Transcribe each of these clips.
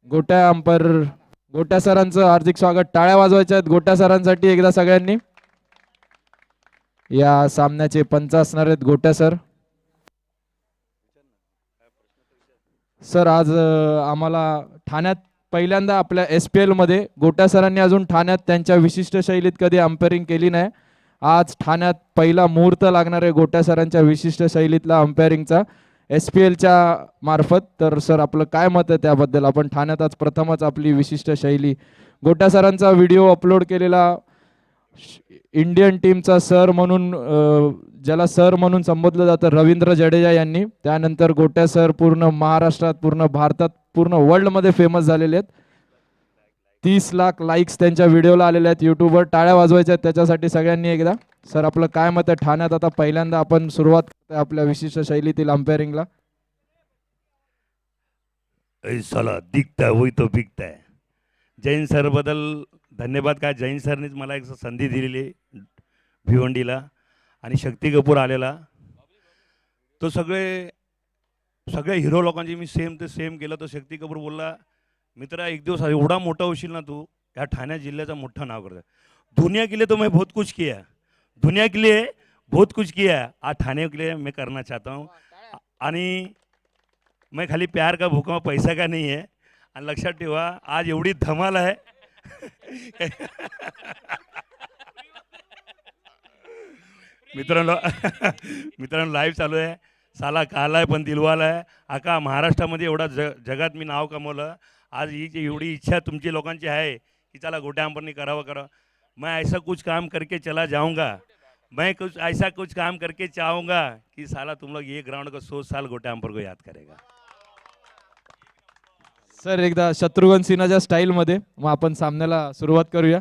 गोट्या अंपर गोट्या सरांचं हार्दिक स्वागत. टाळ्या वाजवायच्या आहेत गोट्या सरांसाठी एकदा सगळ्यांनी. या सामन्याचे पंच असणार आहेत गोट्या सर. सर आज आम्हाला ठाण्यात पहिल्यांदा आपल्या SPL मध्ये गोट्या सरांनी अजून ठाण्यात त्यांच्या विशिष्ट शैलीत कधी अंपायरिंग केली नाही. आज ठाण्यात पहिला मुहूर्त लागणार आहे गोट्या सरांच्या विशिष्ट शैलीतला अंपायरिंगचा SPLच्या मार्फत. तर सर आपलं काय मत आहे त्याबद्दल? आपण ठाण्यात आज प्रथमच आपली विशिष्ट शैली गोट्या सरांचा व्हिडिओ अपलोड केलेला इंडियन टीमचा सर म्हणून ज्याला सर म्हणून संबोधलं जातं रवींद्र जडेजा यांनी. त्यानंतर गोट्या सर पूर्ण महाराष्ट्रात पूर्ण भारतात पूर्ण वर्ल्ड मध्ये फेमस झालेले आहेत. 30 लाख लाईक्स त्यांच्या व्हिडिओला आलेले आहेत युट्यूबवर. टाळ्या वाजवायच्या आहेत त्याच्यासाठी सगळ्यांनी एकदा. सर आपलं काय मत आहे? ठाण्यात आता पहिल्यांदा आपण सुरुवात करतोय आपल्या विशिष्ट शैलीतील अंपायरिंगला. साला दिखता है वही तो बिकता है. जैन सर बद्दल धन्यवाद. काय जैन सरनीच मला एक संधी दिलेली भिवंडीला आणि शक्ती कपूर आलेला. तो सगळे हिरो लोकांची मी सेम ते सेम केलं. तो शक्ती कपूर बोलला मित्रा एक दिवस एवढा मोठा होशील ना तू या ठाणे जिल्ह्याचं मोठं नाव करता. दुनिया के लिए तो मैं बहुत कुछ किया, दुनिया के लिए बहुत कुछ किया, आज ठाणे के लिए मैं करना चाहता हूँ. आणि मैं खाली प्यार का भूखा हूँ, पैसा का नहीं है. आणि लक्षात ठेवा आज एवढी धमाल आहे मित्रांनो लाईव्ह चालू आहे. साला काला आहे पण दिलवाला आहे. अख्खा महाराष्ट्रामध्ये एवढा जगात मी नाव कमवलं. आज ही एवढी इच्छा तुमची लोकांची आहे की चला गोट्या अंपायरिंग करावं. मैं ऐसा कुछ काम करके चला जाऊंगा, मैं कुछ ऐसा कुछ काम करके चाहूँगा कि साला तुम लोग ये ग्राउंड को 100 साल गोट्या अंपायर को याद करेगा. सर एकदा शत्रुघ्न सिन्हाच्या स्टाईल मध्ये मग आपण सामन्याला सुरुवात करूया.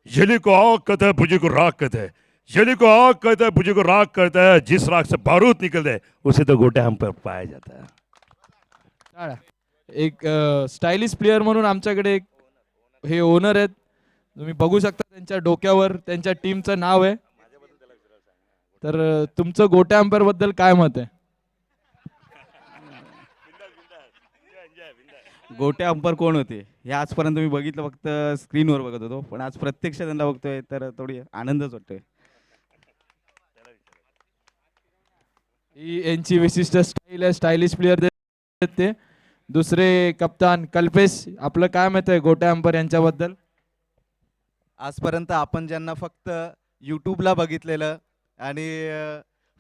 जली को आग कहता है, बुझी को राख कहता है. जली को आग कहता है, बुझी को राख कहता है. जिस राख से बारूद निकलता है उसे तो गोट्या अंपायर पाया जाता है. एक स्टायलिश प्लेयर म्हणून आमच्याकडे एक हे ओनर आहेत. तुम्ही बघू शकता त्यांच्या डोक्यावर त्यांच्या टीमचं नाव आहे. तर तुमचं गोट्या अंपायर बद्दल काय मत आहे? गोट्या अंपायर कोण होते हे आजपर्यंत मी बघितलं, फक्त स्क्रीनवर बघत होतो, पण आज प्रत्यक्ष त्यांना बघतोय तर थोडी आनंदच वाटतोय. ही यांची विशिष्ट स्टाईल आहे. स्टायलिश प्लेयर ते. दुसरे कप्तान कल्पेश, आपलं काय मत आहे गोट्या अंपायर यांच्याबद्दल? आजपर्यंत आपण ज्यांना फक्त यूट्यूबला बघितलेलं आणि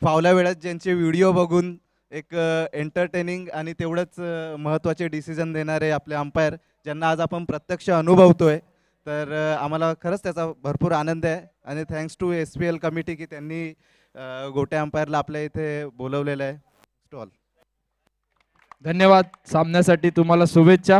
फावल्या वेळात ज्यांचे व्हिडिओ बघून एक एंटरटेनिंग आणि तेवढंच महत्त्वाचे डिसिजन देणारे आपले अंपायर ज्यांना आज आपण प्रत्यक्ष अनुभवतोय, तर आम्हाला खरंच त्याचा भरपूर आनंद आहे. आणि थँक्स टू SPL कमिटी की त्यांनी गोट्या अंपायरला आपल्या इथे बोलवलेलं आहे. धन्यवाद. सामन्यासाठी तुम्हाला शुभेच्छा.